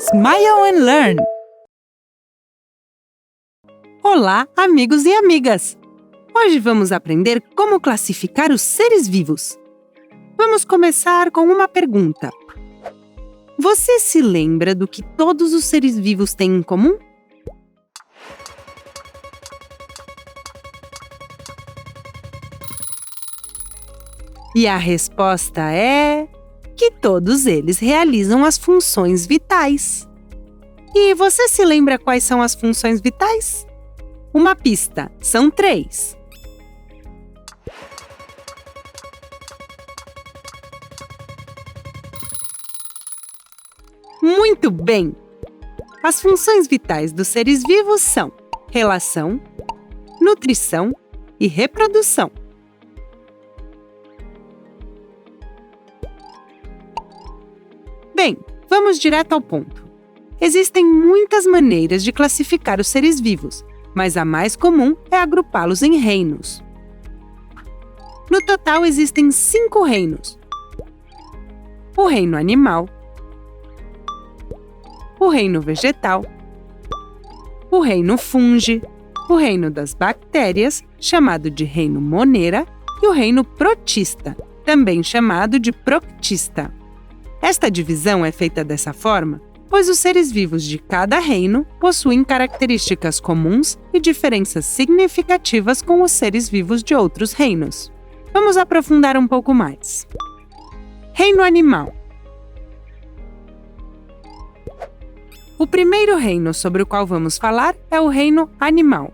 Smile and Learn! Olá, amigos e amigas! Hoje vamos aprender como classificar os seres vivos. Vamos começar com uma pergunta. Você se lembra do que todos os seres vivos têm em comum? E a resposta é que todos eles realizam as funções vitais. E você se lembra quais são as funções vitais? Uma pista, são 3. Muito bem! As funções vitais dos seres vivos são relação, nutrição e reprodução. Bem, vamos direto ao ponto. Existem muitas maneiras de classificar os seres vivos, mas a mais comum é agrupá-los em reinos. No total, existem 5 reinos: o reino animal, o reino vegetal, o reino fungi, o reino das bactérias, chamado de reino Monera, e o reino protista, também chamado de proctista. Esta divisão é feita dessa forma, pois os seres vivos de cada reino possuem características comuns e diferenças significativas com os seres vivos de outros reinos. Vamos aprofundar um pouco mais. Reino animal. O primeiro reino sobre o qual vamos falar é o reino animal.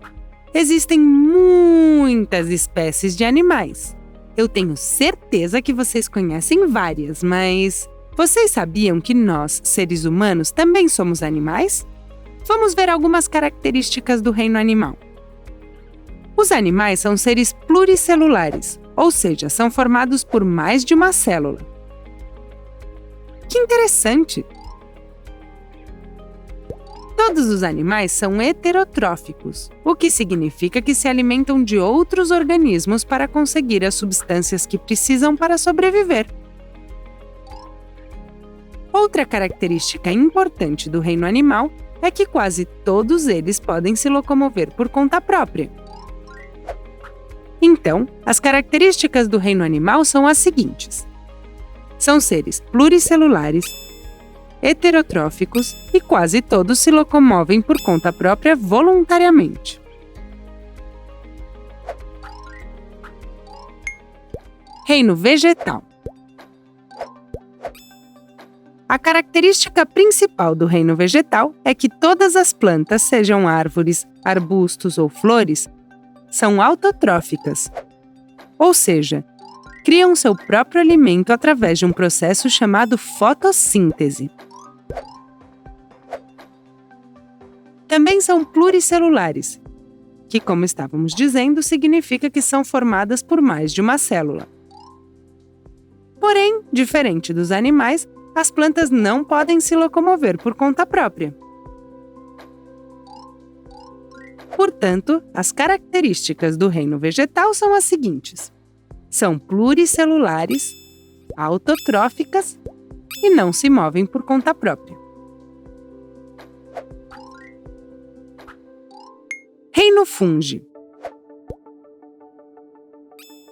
Existem muitas espécies de animais. Eu tenho certeza que vocês conhecem várias, mas vocês sabiam que nós, seres humanos, também somos animais? Vamos ver algumas características do reino animal. Os animais são seres pluricelulares, ou seja, são formados por mais de uma célula. Que interessante! Todos os animais são heterotróficos, o que significa que se alimentam de outros organismos para conseguir as substâncias que precisam para sobreviver. Outra característica importante do reino animal é que quase todos eles podem se locomover por conta própria. Então, as características do reino animal são as seguintes: são seres pluricelulares, heterotróficos e quase todos se locomovem por conta própria voluntariamente. Reino vegetal. A característica principal do reino vegetal é que todas as plantas, sejam árvores, arbustos ou flores, são autotróficas, ou seja, criam seu próprio alimento através de um processo chamado fotossíntese. Também são pluricelulares, que, como estávamos dizendo, significa que são formadas por mais de uma célula. Porém, diferente dos animais, as plantas não podem se locomover por conta própria. Portanto, as características do reino vegetal são as seguintes: são pluricelulares, autotróficas e não se movem por conta própria. Reino fungi.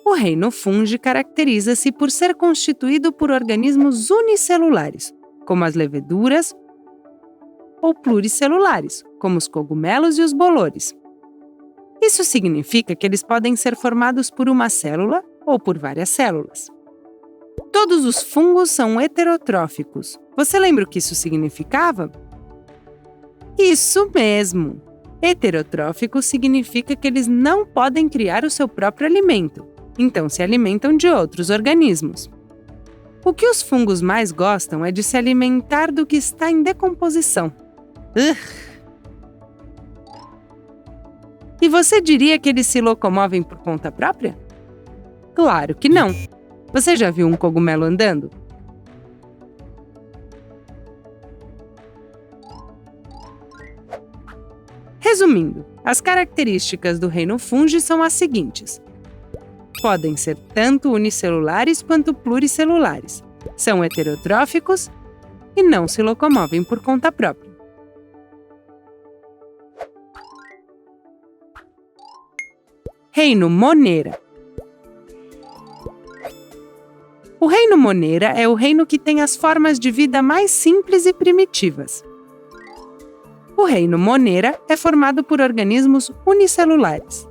O reino fungi caracteriza-se por ser constituído por organismos unicelulares, como as leveduras, ou pluricelulares, como os cogumelos e os bolores. Isso significa que eles podem ser formados por uma célula ou por várias células. Todos os fungos são heterotróficos. Você lembra o que isso significava? Isso mesmo! Heterotrófico significa que eles não podem criar o seu próprio alimento, então se alimentam de outros organismos. O que os fungos mais gostam é de se alimentar do que está em decomposição. E você diria que eles se locomovem por conta própria? Claro que não! Você já viu um cogumelo andando? Resumindo, as características do reino fungi são as seguintes: podem ser tanto unicelulares quanto pluricelulares, são heterotróficos e não se locomovem por conta própria. Reino Monera. O reino Monera é o reino que tem as formas de vida mais simples e primitivas. O reino Monera é formado por organismos unicelulares.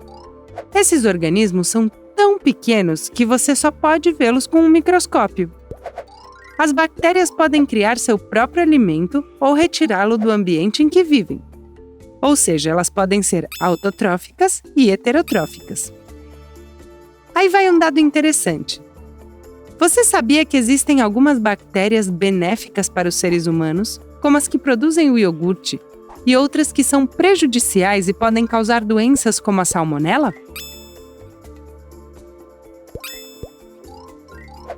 Esses organismos são tão pequenos que você só pode vê-los com um microscópio. As bactérias podem criar seu próprio alimento ou retirá-lo do ambiente em que vivem. Ou seja, elas podem ser autotróficas e heterotróficas. Aí vai um dado interessante. Você sabia que existem algumas bactérias benéficas para os seres humanos, como as que produzem o iogurte, e outras que são prejudiciais e podem causar doenças como a salmonela?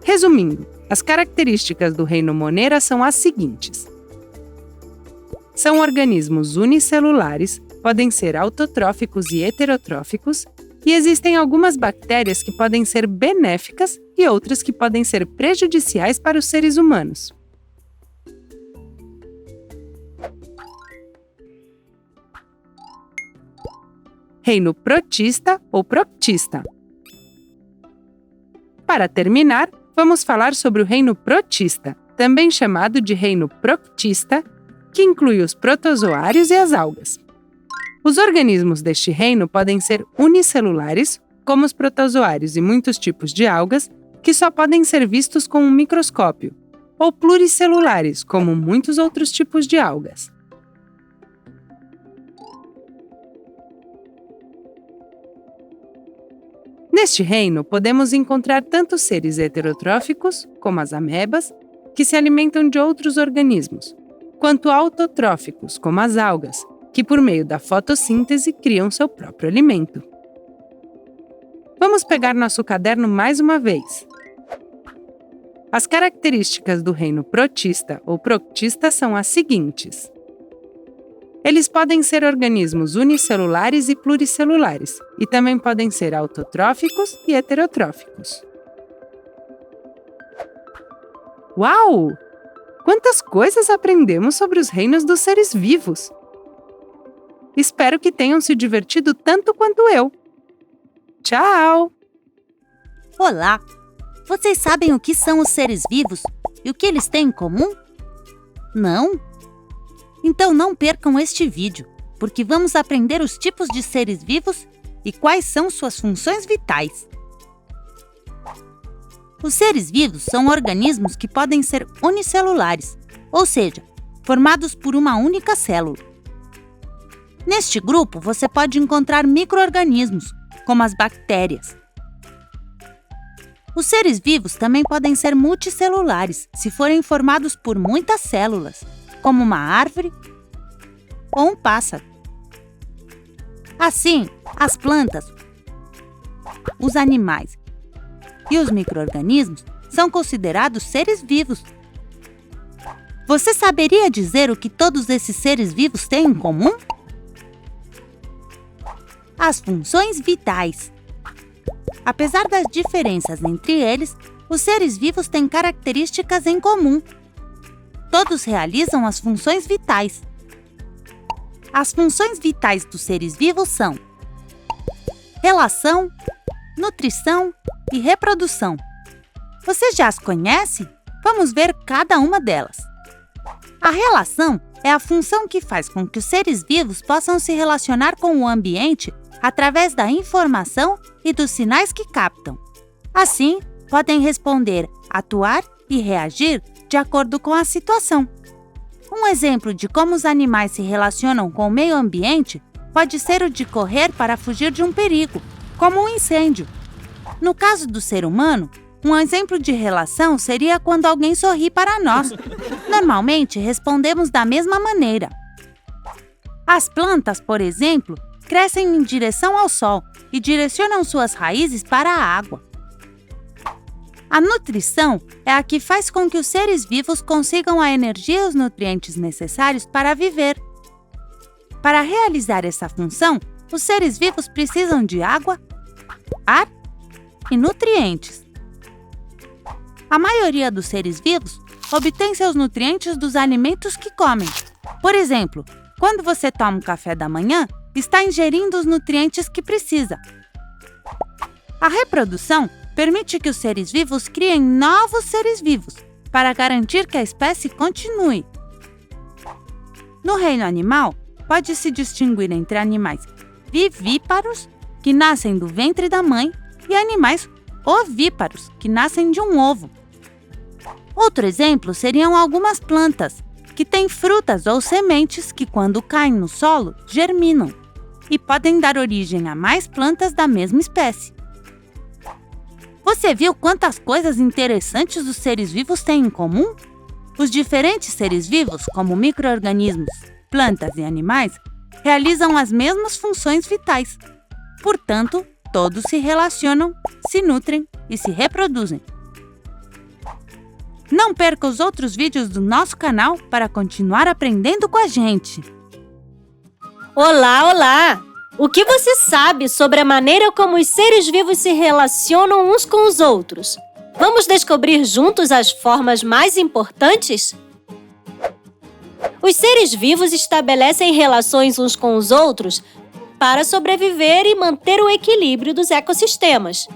Resumindo, as características do reino Monera são as seguintes. São organismos unicelulares, podem ser autotróficos e heterotróficos, e existem algumas bactérias que podem ser benéficas e outras que podem ser prejudiciais para os seres humanos. Reino protista ou proctista. Para terminar, vamos falar sobre o reino protista, também chamado de reino proctista, que inclui os protozoários e as algas. Os organismos deste reino podem ser unicelulares, como os protozoários e muitos tipos de algas, que só podem ser vistos com um microscópio, ou pluricelulares, como muitos outros tipos de algas. Neste reino, podemos encontrar tanto seres heterotróficos, como as amebas, que se alimentam de outros organismos, quanto autotróficos, como as algas, que por meio da fotossíntese criam seu próprio alimento. Vamos pegar nosso caderno mais uma vez. As características do reino protista ou proctista são as seguintes. Eles podem ser organismos unicelulares e pluricelulares, e também podem ser autotróficos e heterotróficos. Uau! Quantas coisas aprendemos sobre os reinos dos seres vivos! Espero que tenham se divertido tanto quanto eu. Tchau! Olá! Vocês sabem o que são os seres vivos e o que eles têm em comum? Não? Então não percam este vídeo, porque vamos aprender os tipos de seres vivos e quais são suas funções vitais. Os seres vivos são organismos que podem ser unicelulares, ou seja, formados por uma única célula. Neste grupo, você pode encontrar micro-organismos, como as bactérias. Os seres vivos também podem ser multicelulares, se forem formados por muitas células, como uma árvore ou um pássaro. Assim, as plantas, os animais e os micro-organismos são considerados seres vivos. Você saberia dizer o que todos esses seres vivos têm em comum? As funções vitais. Apesar das diferenças entre eles, os seres vivos têm características em comum. Todos realizam as funções vitais. As funções vitais dos seres vivos são relação, nutrição e reprodução. Você já as conhece? Vamos ver cada uma delas. A relação é a função que faz com que os seres vivos possam se relacionar com o ambiente através da informação e dos sinais que captam. Assim, podem responder, atuar e reagir de acordo com a situação. Um exemplo de como os animais se relacionam com o meio ambiente pode ser o de correr para fugir de um perigo, como um incêndio. No caso do ser humano, um exemplo de relação seria quando alguém sorri para nós. Normalmente, respondemos da mesma maneira. As plantas, por exemplo, crescem em direção ao sol e direcionam suas raízes para a água. A nutrição é a que faz com que os seres vivos consigam a energia e os nutrientes necessários para viver. Para realizar essa função, os seres vivos precisam de água, ar e nutrientes. A maioria dos seres vivos obtêm seus nutrientes dos alimentos que comem. Por exemplo, quando você toma um café da manhã, está ingerindo os nutrientes que precisa. A reprodução permite que os seres vivos criem novos seres vivos, para garantir que a espécie continue. No reino animal, pode-se distinguir entre animais vivíparos, que nascem do ventre da mãe, e animais ovíparos, que nascem de um ovo. Outro exemplo seriam algumas plantas, que têm frutas ou sementes que, quando caem no solo, germinam e podem dar origem a mais plantas da mesma espécie. Você viu quantas coisas interessantes os seres vivos têm em comum? Os diferentes seres vivos, como micro-organismos, plantas e animais, realizam as mesmas funções vitais. Portanto, todos se relacionam, se nutrem e se reproduzem. Não perca os outros vídeos do nosso canal para continuar aprendendo com a gente. Olá, olá! O que você sabe sobre a maneira como os seres vivos se relacionam uns com os outros? Vamos descobrir juntos as formas mais importantes? Os seres vivos estabelecem relações uns com os outros para sobreviver e manter o equilíbrio dos ecossistemas.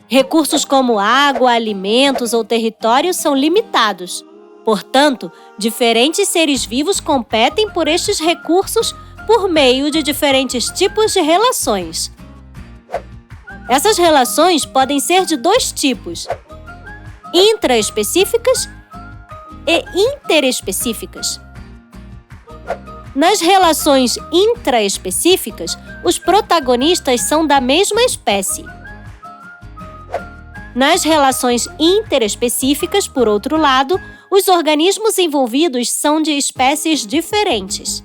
Recursos como água, alimentos ou território são limitados. Portanto, diferentes seres vivos competem por estes recursos por meio de diferentes tipos de relações. Essas relações podem ser de dois tipos: intraespecíficas e interespecíficas. Nas relações intraespecíficas, os protagonistas são da mesma espécie. Nas relações interespecíficas, por outro lado, os organismos envolvidos são de espécies diferentes.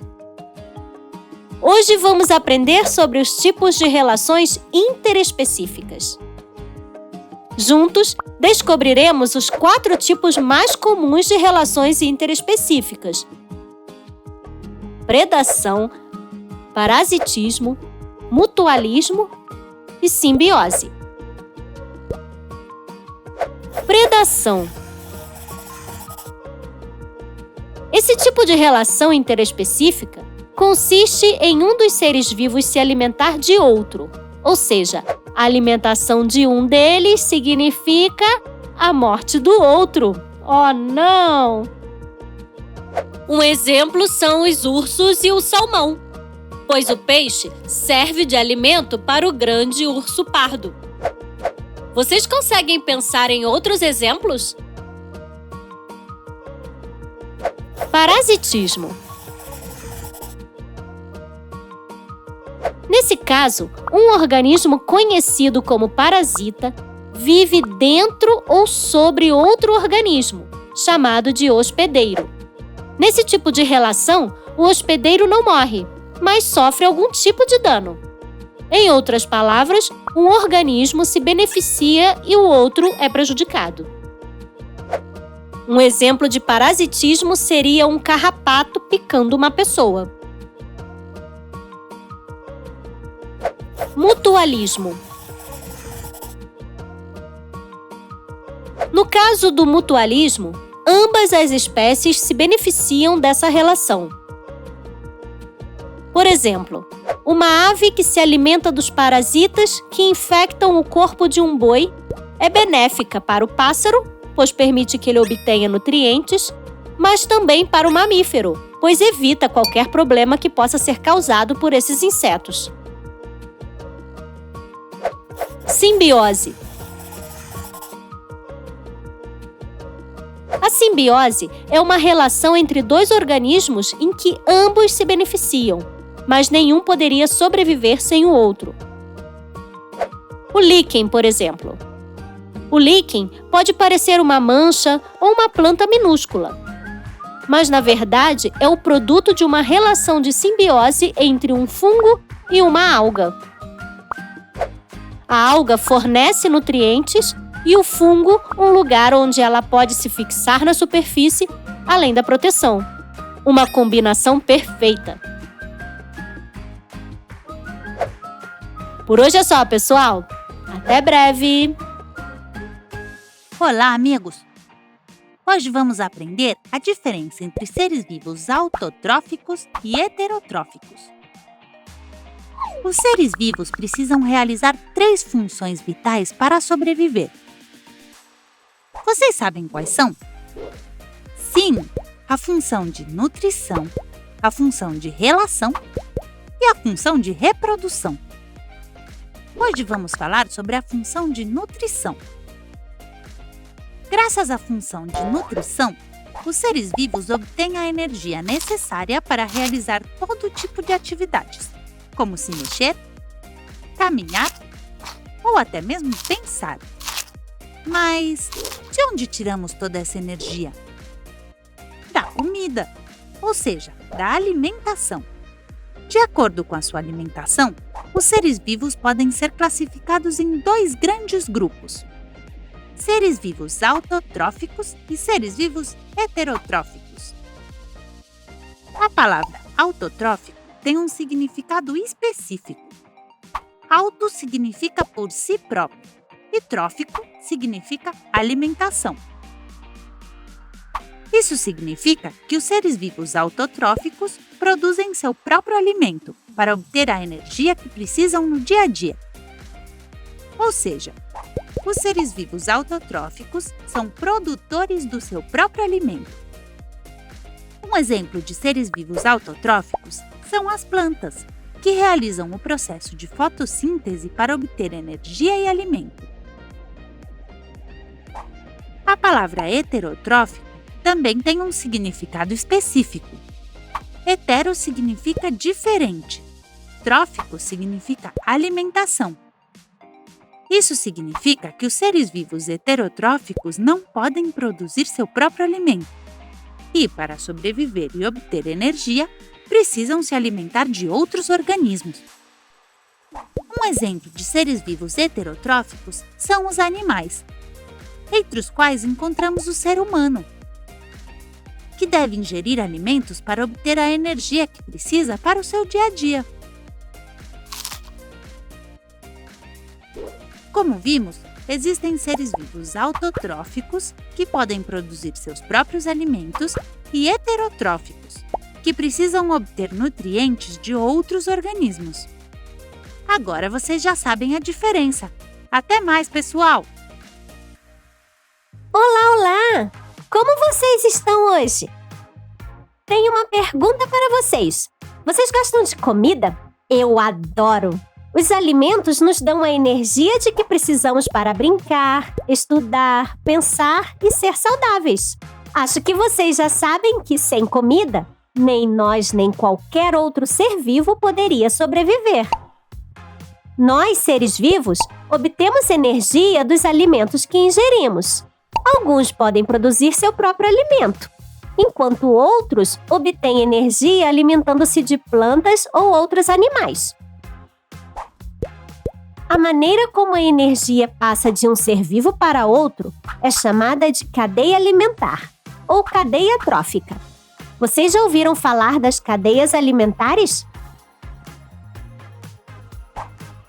Hoje vamos aprender sobre os tipos de relações interespecíficas. Juntos, descobriremos os 4 tipos mais comuns de relações interespecíficas: predação, parasitismo, mutualismo e simbiose. Predação. Esse tipo de relação interespecífica consiste em um dos seres vivos se alimentar de outro, ou seja, a alimentação de um deles significa a morte do outro. Oh, não! Um exemplo são os ursos e o salmão, pois o peixe serve de alimento para o grande urso pardo. Vocês conseguem pensar em outros exemplos? Parasitismo. Nesse caso, um organismo conhecido como parasita vive dentro ou sobre outro organismo, chamado de hospedeiro. Nesse tipo de relação, o hospedeiro não morre, mas sofre algum tipo de dano. Em outras palavras, um organismo se beneficia e o outro é prejudicado. Um exemplo de parasitismo seria um carrapato picando uma pessoa. Mutualismo. No caso do mutualismo, ambas as espécies se beneficiam dessa relação. Por exemplo, uma ave que se alimenta dos parasitas que infectam o corpo de um boi é benéfica para o pássaro, pois permite que ele obtenha nutrientes, mas também para o mamífero, pois evita qualquer problema que possa ser causado por esses insetos. Simbiose. A simbiose é uma relação entre dois organismos em que ambos se beneficiam, mas nenhum poderia sobreviver sem o outro. O líquen, por exemplo. O líquen pode parecer uma mancha ou uma planta minúscula, mas na verdade é o produto de uma relação de simbiose entre um fungo e uma alga. A alga fornece nutrientes e o fungo um lugar onde ela pode se fixar na superfície, além da proteção. Uma combinação perfeita. Por hoje é só, pessoal. Até breve! Olá, amigos! Hoje vamos aprender a diferença entre seres vivos autotróficos e heterotróficos. Os seres vivos precisam realizar 3 funções vitais para sobreviver. Vocês sabem quais são? Sim, a função de nutrição, a função de relação e a função de reprodução. Hoje vamos falar sobre a função de nutrição. Graças à função de nutrição, os seres vivos obtêm a energia necessária para realizar todo tipo de atividades, como se mexer, caminhar ou até mesmo pensar. Mas de onde tiramos toda essa energia? Da comida, ou seja, da alimentação. De acordo com a sua alimentação, os seres vivos podem ser classificados em 2 grandes grupos: seres vivos autotróficos e seres vivos heterotróficos. A palavra autotrófico tem um significado específico. Auto significa por si próprio e trófico significa alimentação. Isso significa que os seres vivos autotróficos produzem seu próprio alimento para obter a energia que precisam no dia a dia. Ou seja, os seres vivos autotróficos são produtores do seu próprio alimento. Um exemplo de seres vivos autotróficos são as plantas, que realizam o processo de fotossíntese para obter energia e alimento. A palavra heterotrófico também tem um significado específico. Hetero significa diferente, trófico significa alimentação. Isso significa que os seres vivos heterotróficos não podem produzir seu próprio alimento e, para sobreviver e obter energia, precisam se alimentar de outros organismos. Um exemplo de seres vivos heterotróficos são os animais, entre os quais encontramos o ser humano, que deve ingerir alimentos para obter a energia que precisa para o seu dia a dia. Como vimos, existem seres vivos autotróficos, que podem produzir seus próprios alimentos, e heterotróficos, que precisam obter nutrientes de outros organismos. Agora vocês já sabem a diferença. Até mais, pessoal! Olá, olá! Como vocês estão hoje? Tenho uma pergunta para vocês. Vocês gostam de comida? Eu adoro! Os alimentos nos dão a energia de que precisamos para brincar, estudar, pensar e ser saudáveis. Acho que vocês já sabem que sem comida, nem nós nem qualquer outro ser vivo poderia sobreviver. Nós, seres vivos, obtemos energia dos alimentos que ingerimos. Alguns podem produzir seu próprio alimento, enquanto outros obtêm energia alimentando-se de plantas ou outros animais. A maneira como a energia passa de um ser vivo para outro é chamada de cadeia alimentar ou cadeia trófica. Vocês já ouviram falar das cadeias alimentares?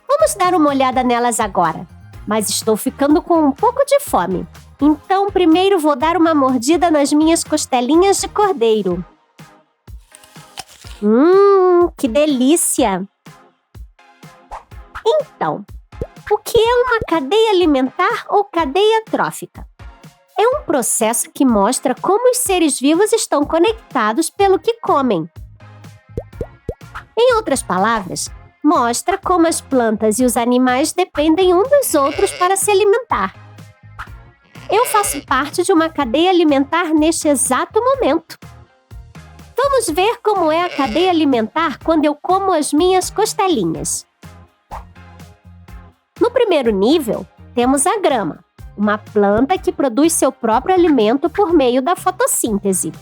Vamos dar uma olhada nelas agora, mas estou ficando com um pouco de fome. Então, primeiro vou dar uma mordida nas minhas costelinhas de cordeiro. Que delícia! Então, o que é uma cadeia alimentar ou cadeia trófica? É um processo que mostra como os seres vivos estão conectados pelo que comem. Em outras palavras, mostra como as plantas e os animais dependem um dos outros para se alimentar. Eu faço parte de uma cadeia alimentar neste exato momento. Vamos ver como é a cadeia alimentar quando eu como as minhas costelinhas. No primeiro nível, temos a grama, uma planta que produz seu próprio alimento por meio da fotossíntese.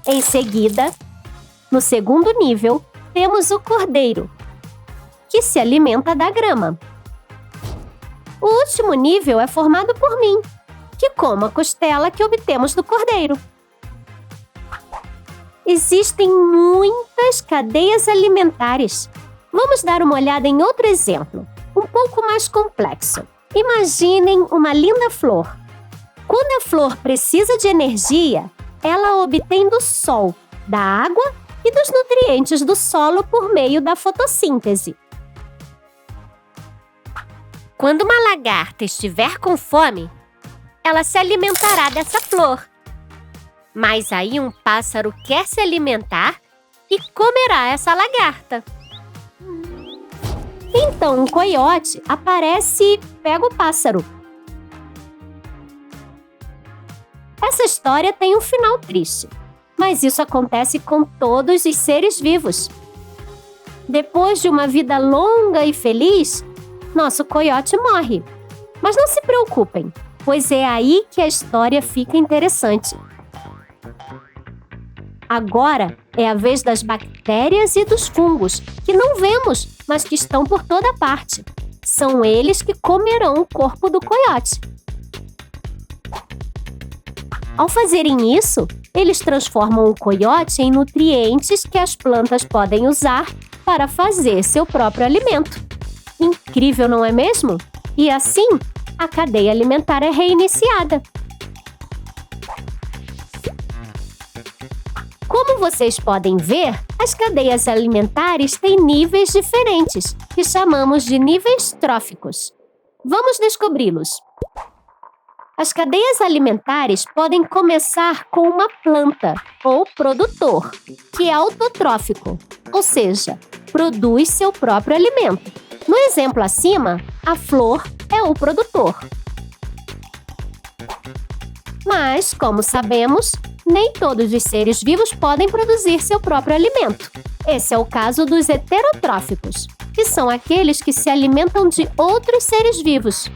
Em seguida, no segundo nível, temos o cordeiro, que se alimenta da grama. O último nível é formado por mim, que como a costela que obtemos do cordeiro. Existem muitas cadeias alimentares. Vamos dar uma olhada em outro exemplo, um pouco mais complexo. Imaginem uma linda flor, Quando a flor precisa de energia, ela obtém do sol, da água e dos nutrientes do solo por meio da fotossíntese. Quando uma lagarta estiver com fome, ela se alimentará dessa flor. Mas aí um pássaro quer se alimentar e comerá essa lagarta. Então um coiote aparece e pega o pássaro. Essa história tem um final triste, mas isso acontece com todos os seres vivos. Depois de uma vida longa e feliz, nosso coiote morre. Mas não se preocupem, pois é aí que a história fica interessante. Agora é a vez das bactérias e dos fungos, que não vemos, mas que estão por toda parte. São eles que comerão o corpo do coiote. Ao fazerem isso, eles transformam o coiote em nutrientes que as plantas podem usar para fazer seu próprio alimento. Incrível, não é mesmo? E assim, a cadeia alimentar é reiniciada. Como vocês podem ver, as cadeias alimentares têm níveis diferentes, que chamamos de níveis tróficos. Vamos descobri-los. As cadeias alimentares podem começar com uma planta, ou produtor, que é autotrófico, ou seja, produz seu próprio alimento. No exemplo acima, a flor é o produtor. Mas, como sabemos, nem todos os seres vivos podem produzir seu próprio alimento. Esse é o caso dos heterotróficos, que são aqueles que se alimentam de outros seres vivos.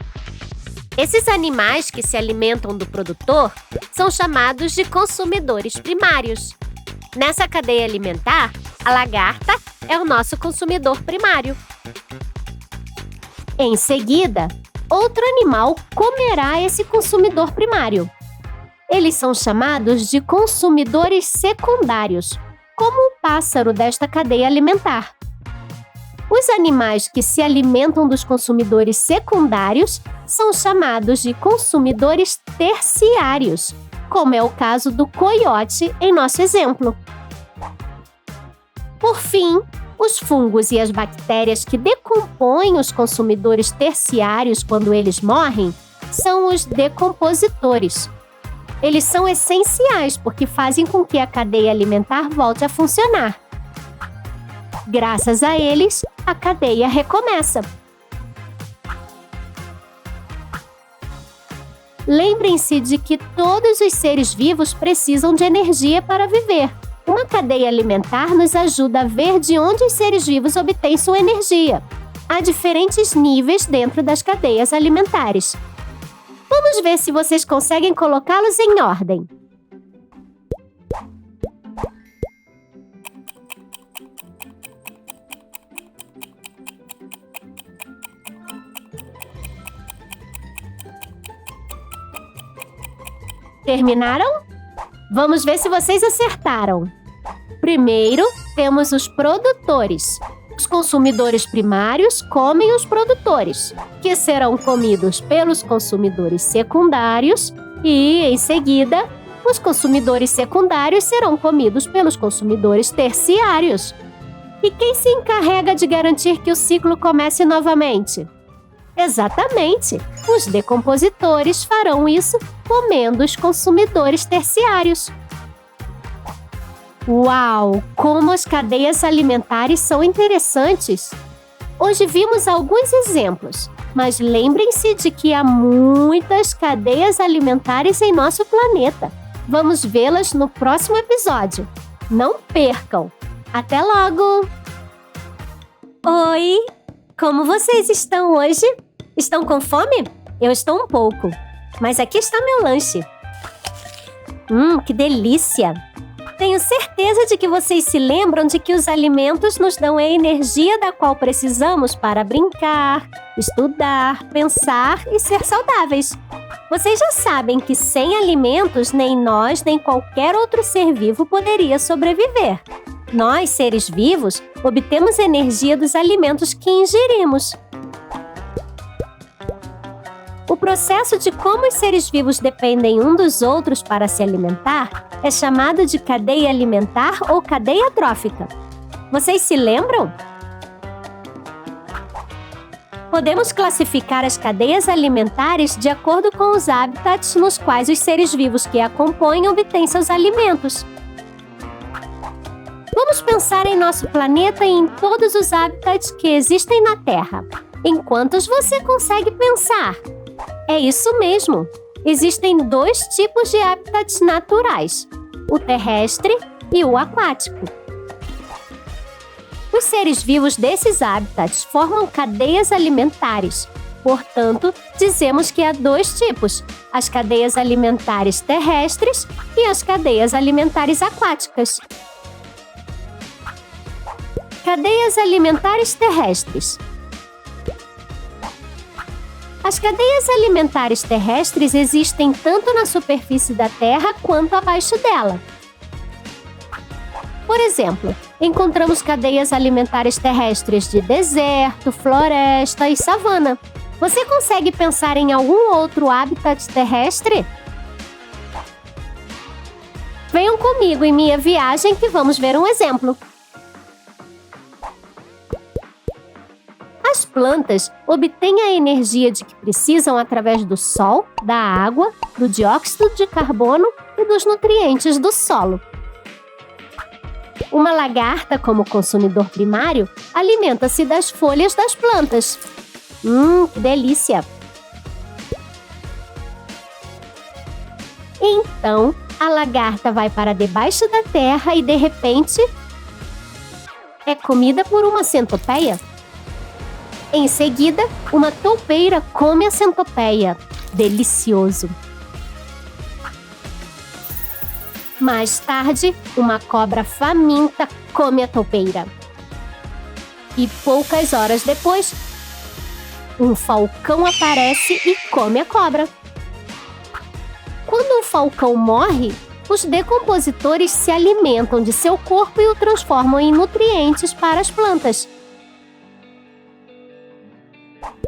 Esses animais que se alimentam do produtor são chamados de consumidores primários. Nessa cadeia alimentar, a lagarta é o nosso consumidor primário. Em seguida, outro animal comerá esse consumidor primário. Eles são chamados de consumidores secundários, como o pássaro desta cadeia alimentar. Os animais que se alimentam dos consumidores secundários são chamados de consumidores terciários, como é o caso do coiote em nosso exemplo. Por fim, os fungos e as bactérias que decompõem os consumidores terciários quando eles morrem são os decompositores. Eles são essenciais porque fazem com que a cadeia alimentar volte a funcionar. Graças a eles, a cadeia recomeça. Lembrem-se de que todos os seres vivos precisam de energia para viver. Uma cadeia alimentar nos ajuda a ver de onde os seres vivos obtêm sua energia. Há diferentes níveis dentro das cadeias alimentares. Vamos ver se vocês conseguem colocá-los em ordem. Terminaram? Vamos ver se vocês acertaram. Primeiro, temos os produtores. Os consumidores primários comem os produtores, que serão comidos pelos consumidores secundários e, em seguida, os consumidores secundários serão comidos pelos consumidores terciários. E quem se encarrega de garantir que o ciclo comece novamente? Exatamente! Os decompositores farão isso comendo os consumidores terciários. Uau! Como as cadeias alimentares são interessantes! Hoje vimos alguns exemplos, mas lembrem-se de que há muitas cadeias alimentares em nosso planeta. Vamos vê-las no próximo episódio. Não percam! Até logo! Oi! Como vocês estão hoje? Estão com fome? Eu estou um pouco. Mas aqui está meu lanche. Que delícia! Tenho certeza de que vocês se lembram de que os alimentos nos dão a energia da qual precisamos para brincar, estudar, pensar e ser saudáveis. Vocês já sabem que sem alimentos, nem nós, nem qualquer outro ser vivo poderia sobreviver. Nós, seres vivos, obtemos energia dos alimentos que ingerimos. O processo de como os seres vivos dependem um dos outros para se alimentar é chamado de cadeia alimentar ou cadeia trófica. Vocês se lembram? Podemos classificar as cadeias alimentares de acordo com os hábitats nos quais os seres vivos que a compõem obtêm seus alimentos. Vamos pensar em nosso planeta e em todos os hábitats que existem na Terra. Em quantos você consegue pensar? É isso mesmo! Existem 2 tipos de hábitats naturais, o terrestre e o aquático. Os seres vivos desses hábitats formam cadeias alimentares. Portanto, dizemos que há 2 tipos, as cadeias alimentares terrestres e as cadeias alimentares aquáticas. Cadeias alimentares terrestres. As cadeias alimentares terrestres existem tanto na superfície da Terra quanto abaixo dela. Por exemplo, encontramos cadeias alimentares terrestres de deserto, floresta e savana. Você consegue pensar em algum outro habitat terrestre? Venham comigo em minha viagem que vamos ver um exemplo. As plantas obtêm a energia de que precisam através do sol, da água, do dióxido de carbono e dos nutrientes do solo. Uma lagarta, como consumidor primário, alimenta-se das folhas das plantas. Que delícia! Então, a lagarta vai para debaixo da terra e, de repente, é comida por uma centopeia. Em seguida, uma toupeira come a centopeia. Delicioso! Mais tarde, uma cobra faminta come a toupeira. E poucas horas depois, um falcão aparece e come a cobra. Quando o falcão morre, os decompositores se alimentam de seu corpo e o transformam em nutrientes para as plantas.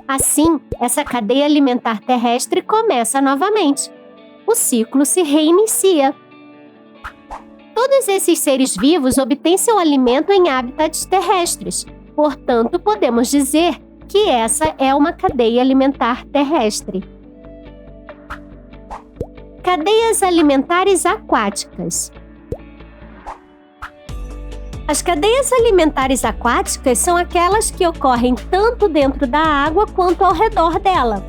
Assim, essa cadeia alimentar terrestre começa novamente. O ciclo se reinicia. Todos esses seres vivos obtêm seu alimento em hábitats terrestres. Portanto, podemos dizer que essa é uma cadeia alimentar terrestre. Cadeias alimentares aquáticas. As cadeias alimentares aquáticas são aquelas que ocorrem tanto dentro da água quanto ao redor dela.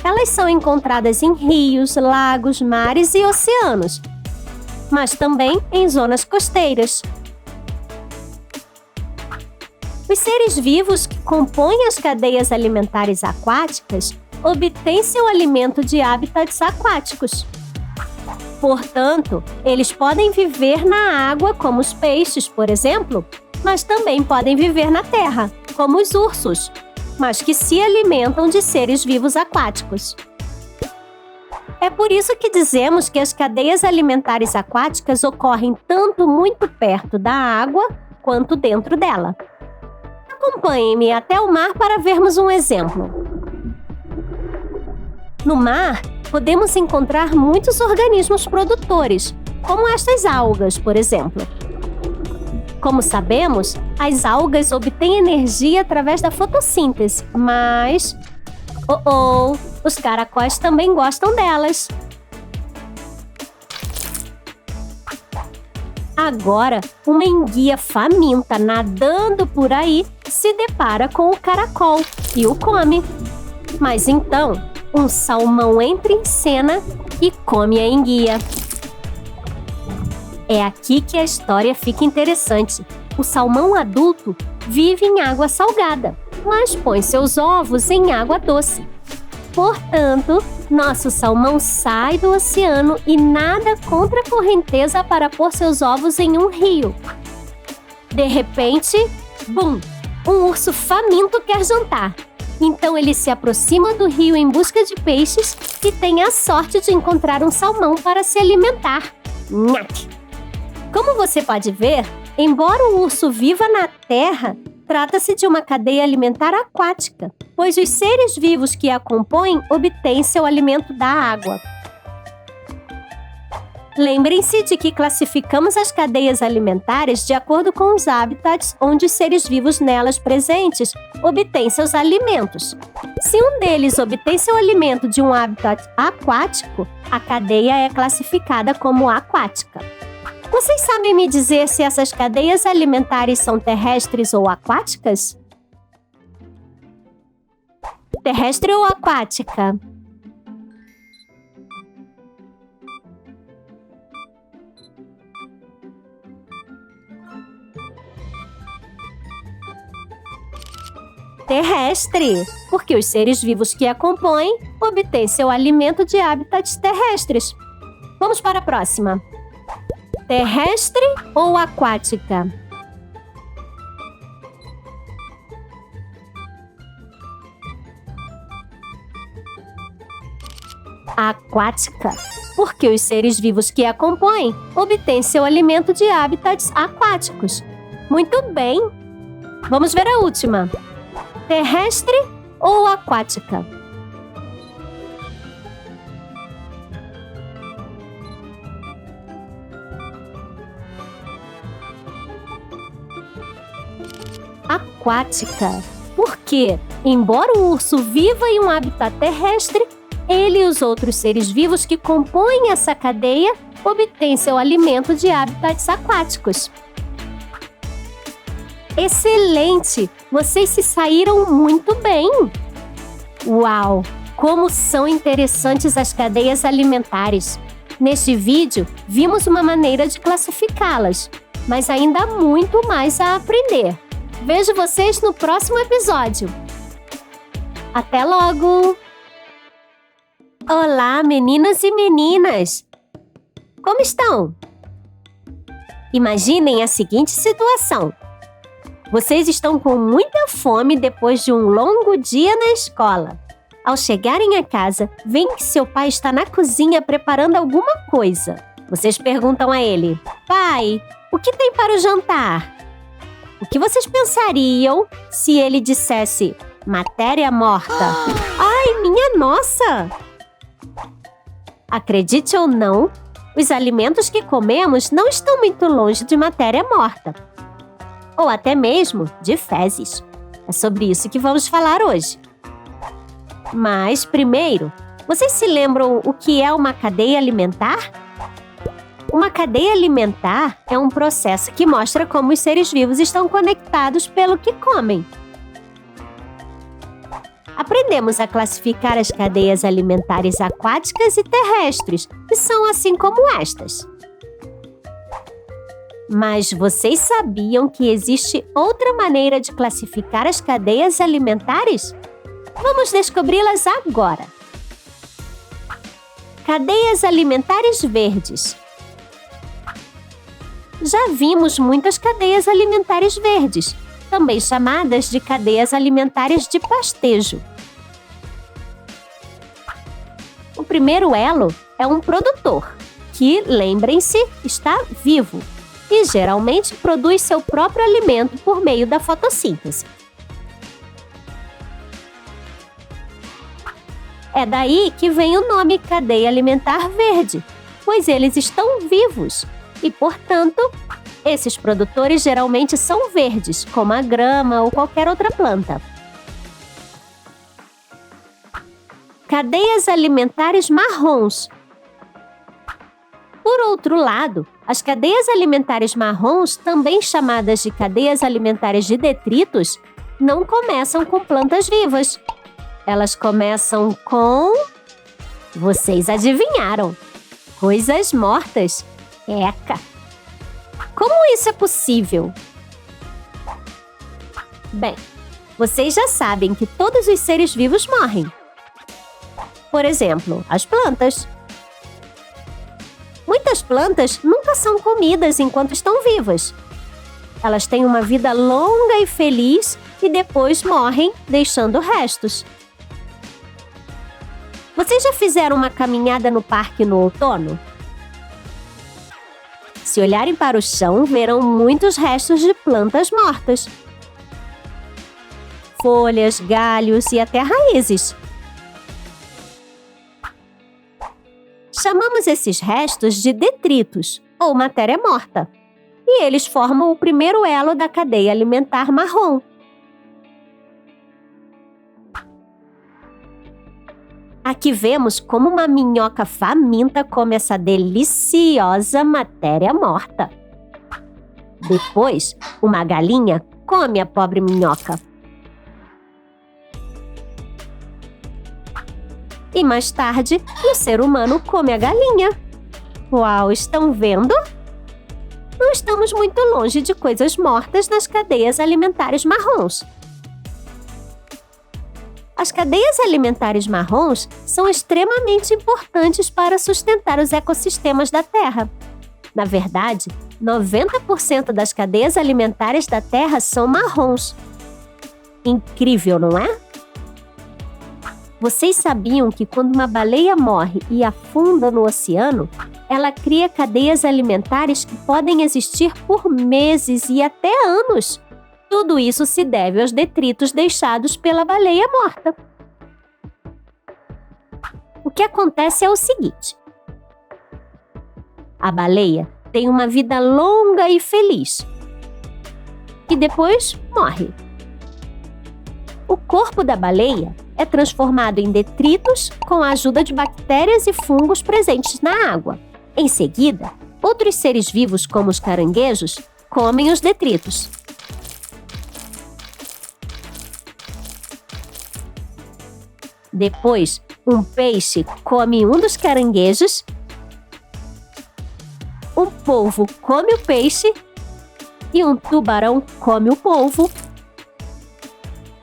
Elas são encontradas em rios, lagos, mares e oceanos, mas também em zonas costeiras. Os seres vivos que compõem as cadeias alimentares aquáticas obtêm seu alimento de hábitats aquáticos. Portanto, eles podem viver na água, como os peixes, por exemplo, mas também podem viver na terra, como os ursos, mas que se alimentam de seres vivos aquáticos. É por isso que dizemos que as cadeias alimentares aquáticas ocorrem tanto muito perto da água quanto dentro dela. Acompanhem-me até o mar para vermos um exemplo. No mar, podemos encontrar muitos organismos produtores, como estas algas, por exemplo. Como sabemos, as algas obtêm energia através da fotossíntese, mas... os caracóis também gostam delas. Agora, uma enguia faminta nadando por aí se depara com o caracol e o come. Mas então, um salmão entra em cena e come a enguia. É aqui que a história fica interessante. O salmão adulto vive em água salgada, mas põe seus ovos em água doce. Portanto, nosso salmão sai do oceano e nada contra a correnteza para pôr seus ovos em um rio. De repente, bum! Um urso faminto quer jantar. Então ele se aproxima do rio em busca de peixes e tem a sorte de encontrar um salmão para se alimentar. Nhaque! Como você pode ver, embora o urso viva na terra, Trata-se de uma cadeia alimentar aquática, pois os seres vivos que a compõem obtêm seu alimento da água. Lembrem-se de que classificamos as cadeias alimentares de acordo com os hábitats onde os seres vivos nelas presentes obtêm seus alimentos. Se um deles obtém seu alimento de um habitat aquático, a cadeia é classificada como aquática. Vocês sabem me dizer se essas cadeias alimentares são terrestres ou aquáticas? Terrestre ou aquática? Terrestre, porque os seres vivos que a compõem obtêm seu alimento de hábitats terrestres. Vamos para a próxima. Terrestre ou aquática? Aquática, porque os seres vivos que a compõem obtêm seu alimento de hábitats aquáticos. Muito bem! Vamos ver a última. Terrestre ou aquática? Aquática, porque, embora o urso viva em um habitat terrestre, ele e os outros seres vivos que compõem essa cadeia obtêm seu alimento de hábitats aquáticos. Excelente! Vocês se saíram muito bem! Uau! Como são interessantes as cadeias alimentares! Neste vídeo, vimos uma maneira de classificá-las, mas ainda há muito mais a aprender. Vejo vocês no próximo episódio. Até logo! Olá, meninos e meninas! Como estão? Imaginem a seguinte situação. Vocês estão com muita fome depois de um longo dia na escola. Ao chegarem a casa, veem que seu pai está na cozinha preparando alguma coisa. Vocês perguntam a ele: "Pai, o que tem para o jantar?" O que vocês pensariam se ele dissesse matéria morta? Ai, minha nossa! Acredite ou não, os alimentos que comemos não estão muito longe de matéria morta. Ou até mesmo de fezes. É sobre isso que vamos falar hoje. Mas, primeiro, vocês se lembram o que é uma cadeia alimentar? Uma cadeia alimentar é um processo que mostra como os seres vivos estão conectados pelo que comem. Aprendemos a classificar as cadeias alimentares aquáticas e terrestres, que são assim como estas. Mas vocês sabiam que existe outra maneira de classificar as cadeias alimentares? Vamos descobri-las agora. Cadeias alimentares verdes. Já vimos muitas cadeias alimentares verdes, também chamadas de cadeias alimentares de pastejo. O primeiro elo é um produtor, que, lembrem-se, está vivo e geralmente produz seu próprio alimento por meio da fotossíntese. É daí que vem o nome cadeia alimentar verde, pois eles estão vivos e, portanto, esses produtores geralmente são verdes, como a grama ou qualquer outra planta. Cadeias alimentares marrons. Por outro lado, as cadeias alimentares marrons, também chamadas de cadeias alimentares de detritos, não começam com plantas vivas. Elas começam com... Vocês adivinharam! Coisas mortas. Eca! Como isso é possível? Bem, vocês já sabem que todos os seres vivos morrem. Por exemplo, as plantas. Muitas plantas nunca são comidas enquanto estão vivas. Elas têm uma vida longa e feliz e depois morrem, deixando restos. Vocês já fizeram uma caminhada no parque no outono? Se olharem para o chão, verão muitos restos de plantas mortas. folhas, galhos e até raízes. Chamamos esses restos de detritos, ou matéria morta, e eles formam o primeiro elo da cadeia alimentar marrom. Aqui vemos como uma minhoca faminta come essa deliciosa matéria morta. Depois, uma galinha come a pobre minhoca. E mais tarde, o ser humano come a galinha. Uau, estão vendo? Não estamos muito longe de coisas mortas nas cadeias alimentares marrons. As cadeias alimentares marrons são extremamente importantes para sustentar os ecossistemas da Terra. Na verdade, 90% das cadeias alimentares da Terra são marrons. Incrível, não é? Vocês sabiam que quando uma baleia morre e afunda no oceano, ela cria cadeias alimentares que podem existir por meses e até anos? Tudo isso se deve aos detritos deixados pela baleia morta. O que acontece é o seguinte: a baleia tem uma vida longa e feliz, e depois morre. O corpo da baleia é transformado em detritos com a ajuda de bactérias e fungos presentes na água. Em seguida, outros seres vivos, como os caranguejos, comem os detritos. Depois, um peixe come um dos caranguejos, um polvo come o peixe e um tubarão come o polvo.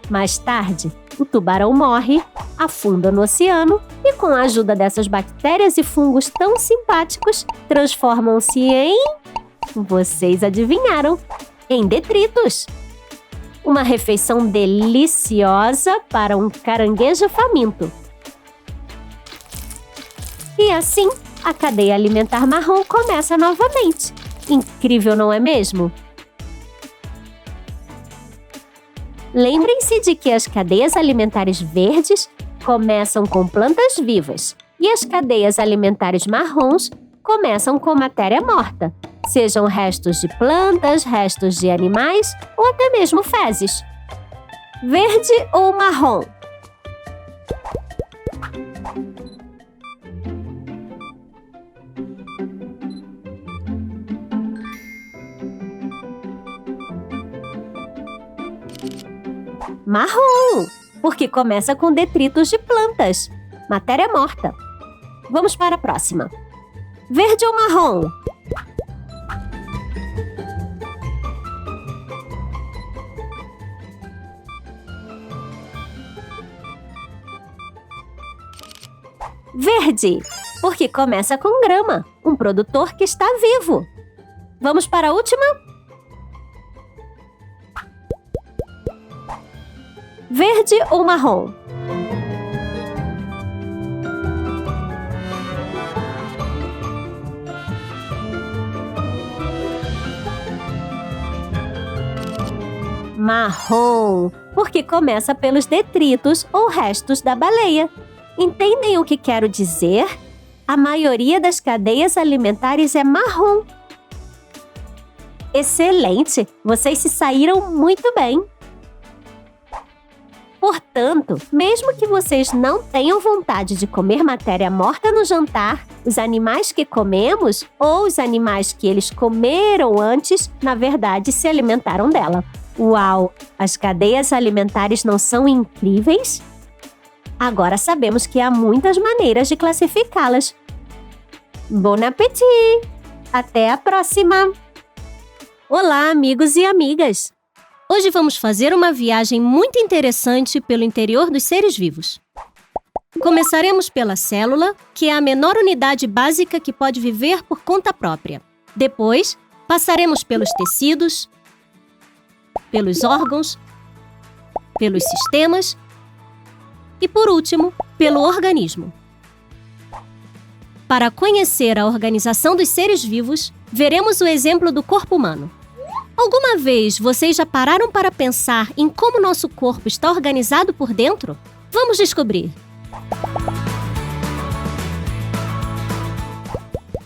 Mais tarde, o tubarão morre, afunda no oceano e, com a ajuda dessas bactérias e fungos tão simpáticos, transformam-se em... Vocês adivinharam? Em detritos! Uma refeição deliciosa para um caranguejo faminto. E assim, a cadeia alimentar marrom começa novamente. Incrível, não é mesmo? Lembrem-se de que as cadeias alimentares verdes começam com plantas vivas e as cadeias alimentares marrons começam com matéria morta, sejam restos de plantas, restos de animais ou até mesmo fezes. Verde ou marrom? Marrom, porque começa com detritos de plantas, matéria morta. Vamos para a próxima. Verde ou marrom? Verde, porque começa com grama, um produtor que está vivo. Vamos para a última? Verde ou marrom? Marrom, porque começa pelos detritos ou restos da baleia. Entendem o que quero dizer? A maioria das cadeias alimentares é marrom. Excelente! Vocês se saíram muito bem! Portanto, mesmo que vocês não tenham vontade de comer matéria morta no jantar, os animais que comemos ou os animais que eles comeram antes, na verdade, se alimentaram dela. Uau! As cadeias alimentares não são incríveis? Agora sabemos que há muitas maneiras de classificá-las. Bon appétit! Até a próxima! Olá, amigos e amigas! Hoje vamos fazer uma viagem muito interessante pelo interior dos seres vivos. Começaremos pela célula, que é a menor unidade básica que pode viver por conta própria. Depois, passaremos pelos tecidos, pelos órgãos, pelos sistemas e, por último, pelo organismo. Para conhecer a organização dos seres vivos, veremos o exemplo do corpo humano. Alguma vez vocês já pararam para pensar em como nosso corpo está organizado por dentro? Vamos descobrir!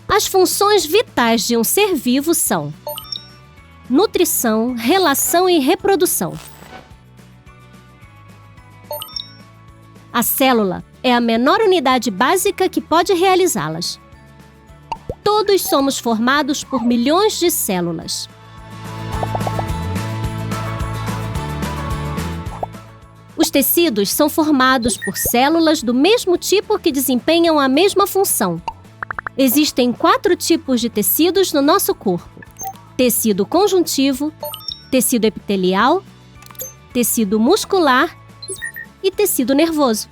As funções vitais de um ser vivo são nutrição, relação e reprodução. A célula é a menor unidade básica que pode realizá-las. Todos somos formados por milhões de células. Os tecidos são formados por células do mesmo tipo que desempenham a mesma função. Existem 4 tipos de tecidos no nosso corpo: tecido conjuntivo, tecido epitelial, tecido muscular e tecido nervoso.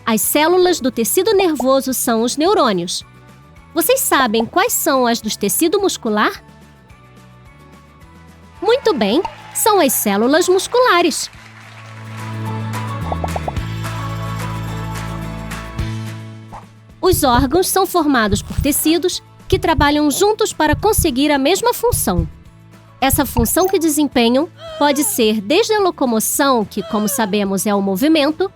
As células do tecido nervoso são os neurônios. Vocês sabem quais são as do tecido muscular? Muito bem, são as células musculares. Os órgãos são formados por tecidos que trabalham juntos para conseguir a mesma função. Essa função que desempenham pode ser desde a locomoção, que, como sabemos, é o movimento,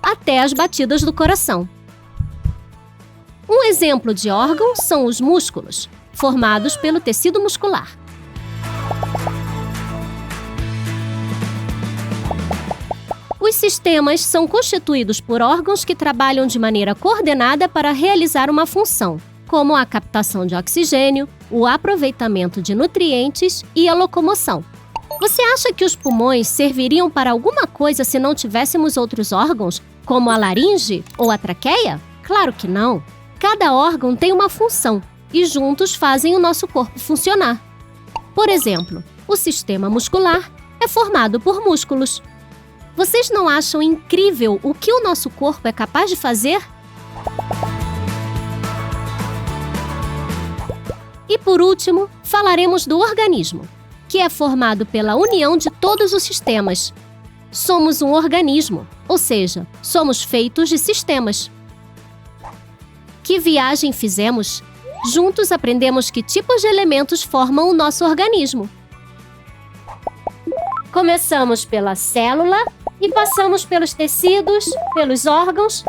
até as batidas do coração. Um exemplo de órgão são os músculos, formados pelo tecido muscular. Os sistemas são constituídos por órgãos que trabalham de maneira coordenada para realizar uma função, como a captação de oxigênio, o aproveitamento de nutrientes e a locomoção. Você acha que os pulmões serviriam para alguma coisa se não tivéssemos outros órgãos, como a laringe ou a traqueia? Claro que não! Cada órgão tem uma função e juntos fazem o nosso corpo funcionar. Por exemplo, o sistema muscular é formado por músculos. Vocês não acham incrível o que o nosso corpo é capaz de fazer? E por último, falaremos do organismo, que é formado pela união de todos os sistemas. Somos um organismo, ou seja, somos feitos de sistemas. Que viagem fizemos? Juntos aprendemos que tipos de elementos formam o nosso organismo. Começamos pela célula e passamos pelos tecidos, pelos órgãos,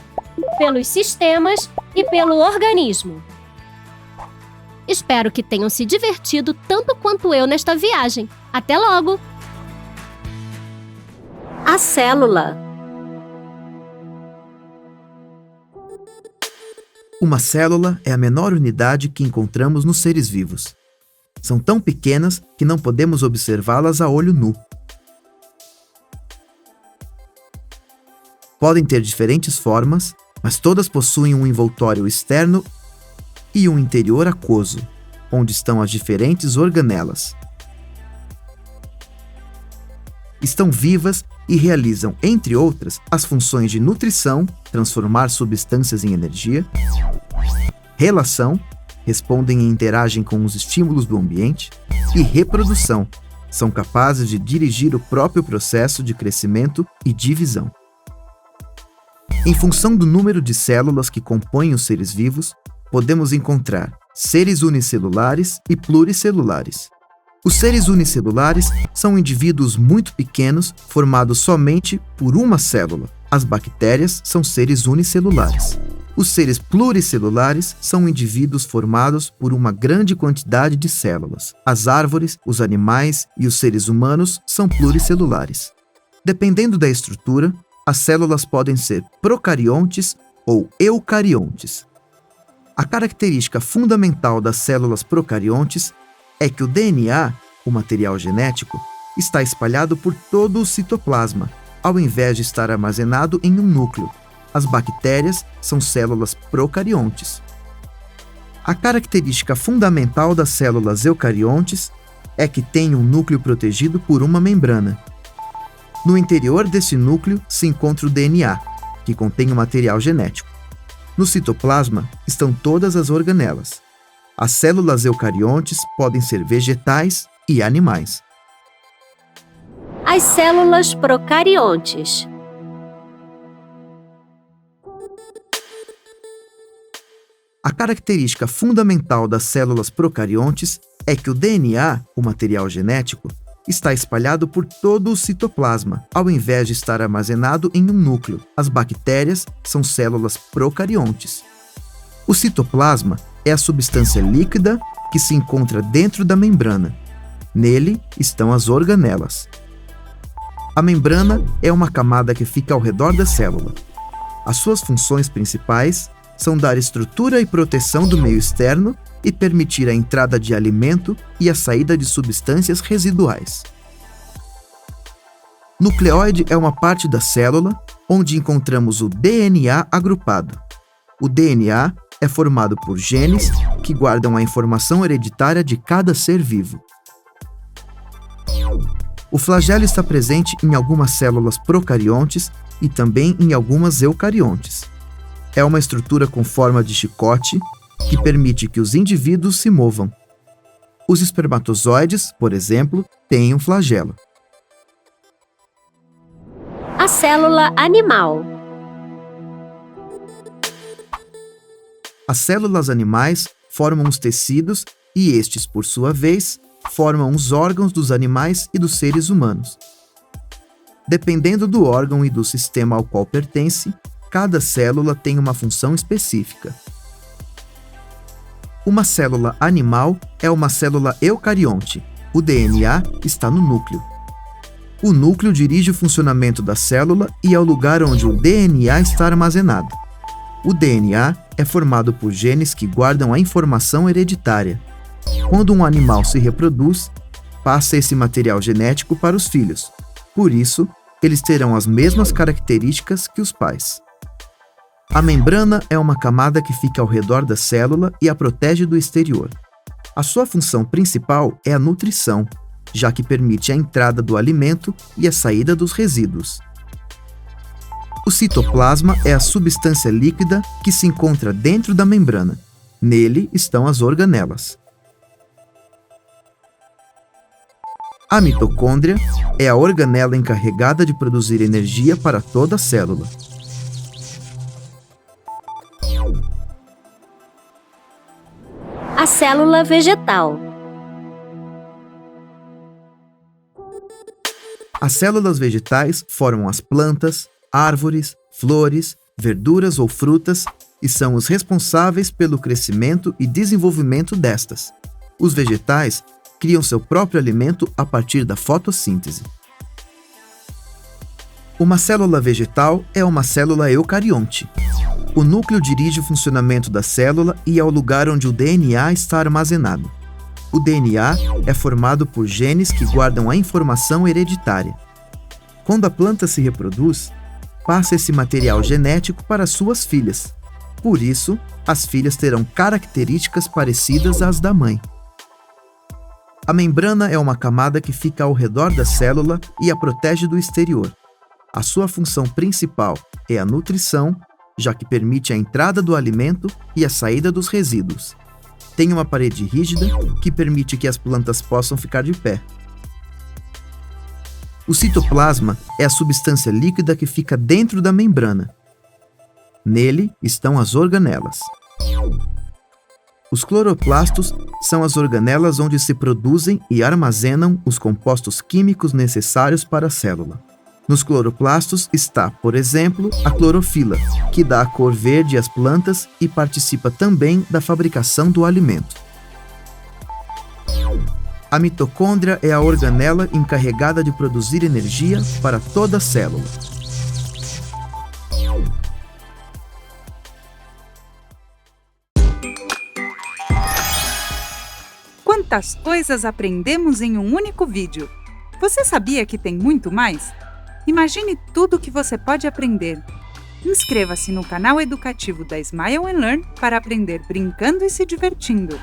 pelos sistemas e pelo organismo. Espero que tenham se divertido tanto quanto eu nesta viagem. Até logo! A célula. Uma célula é a menor unidade que encontramos nos seres vivos. São tão pequenas que não podemos observá-las a olho nu. Podem ter diferentes formas, mas todas possuem um envoltório externo e um interior aquoso, onde estão as diferentes organelas. Estão vivas e realizam, entre outras, as funções de nutrição, transformar substâncias em energia, relação, respondem e interagem com os estímulos do ambiente, e reprodução, são capazes de dirigir o próprio processo de crescimento e divisão. Em função do número de células que compõem os seres vivos, podemos encontrar seres unicelulares e pluricelulares. Os seres unicelulares são indivíduos muito pequenos formados somente por uma célula. As bactérias são seres unicelulares. Os seres pluricelulares são indivíduos formados por uma grande quantidade de células. As árvores, os animais e os seres humanos são pluricelulares. Dependendo da estrutura, as células podem ser procariontes ou eucariontes. A característica fundamental das células procariontes é que o DNA, o material genético, está espalhado por todo o citoplasma, ao invés de estar armazenado em um núcleo. As bactérias são células procariontes. A característica fundamental das células eucariontes é que têm um núcleo protegido por uma membrana. No interior desse núcleo se encontra o DNA, que contém o material genético. No citoplasma estão todas as organelas. As células eucariontes podem ser vegetais e animais. As células procariontes. A característica fundamental das células procariontes é que o DNA, o material genético, está espalhado por todo o citoplasma, ao invés de estar armazenado em um núcleo. As bactérias são células procariontes. O citoplasma é a substância líquida que se encontra dentro da membrana. Nele estão as organelas. A membrana é uma camada que fica ao redor da célula. As suas funções principais são dar estrutura e proteção do meio externo e permitir a entrada de alimento e a saída de substâncias residuais. Nucleóide é uma parte da célula onde encontramos o DNA agrupado. O DNA é formado por genes que guardam a informação hereditária de cada ser vivo. O flagelo está presente em algumas células procariontes e também em algumas eucariontes. É uma estrutura com forma de chicote que permite que os indivíduos se movam. Os espermatozoides, por exemplo, têm um flagelo. A célula animal. As células animais formam os tecidos e estes, por sua vez, formam os órgãos dos animais e dos seres humanos. Dependendo do órgão e do sistema ao qual pertence, cada célula tem uma função específica. Uma célula animal é uma célula eucarionte. O DNA está no núcleo. O núcleo dirige o funcionamento da célula e é o lugar onde o DNA está armazenado. O DNA é formado por genes que guardam a informação hereditária. Quando um animal se reproduz, passa esse material genético para os filhos. Por isso, eles terão as mesmas características que os pais. A membrana é uma camada que fica ao redor da célula e a protege do exterior. A sua função principal é a nutrição, já que permite a entrada do alimento e a saída dos resíduos. O citoplasma é a substância líquida que se encontra dentro da membrana. Nele estão as organelas. A mitocôndria é a organela encarregada de produzir energia para toda a célula. A célula vegetal. As células vegetais formam as plantas, árvores, flores, verduras ou frutas e são os responsáveis pelo crescimento e desenvolvimento destas. Os vegetais criam seu próprio alimento a partir da fotossíntese. Uma célula vegetal é uma célula eucarionte. O núcleo dirige o funcionamento da célula e é o lugar onde o DNA está armazenado. O DNA é formado por genes que guardam a informação hereditária. Quando a planta se reproduz, passa esse material genético para suas filhas. Por isso, as filhas terão características parecidas às da mãe. A membrana é uma camada que fica ao redor da célula e a protege do exterior. A sua função principal é a nutrição, já que permite a entrada do alimento e a saída dos resíduos. Tem uma parede rígida que permite que as plantas possam ficar de pé. O citoplasma é a substância líquida que fica dentro da membrana. Nele estão as organelas. Os cloroplastos são as organelas onde se produzem e armazenam os compostos químicos necessários para a célula. Nos cloroplastos está, por exemplo, a clorofila, que dá a cor verde às plantas e participa também da fabricação do alimento. A mitocôndria é a organela encarregada de produzir energia para toda a célula. Quantas coisas aprendemos em um único vídeo! Você sabia que tem muito mais? Imagine tudo o que você pode aprender. Inscreva-se no canal educativo da Smile & Learn para aprender brincando e se divertindo.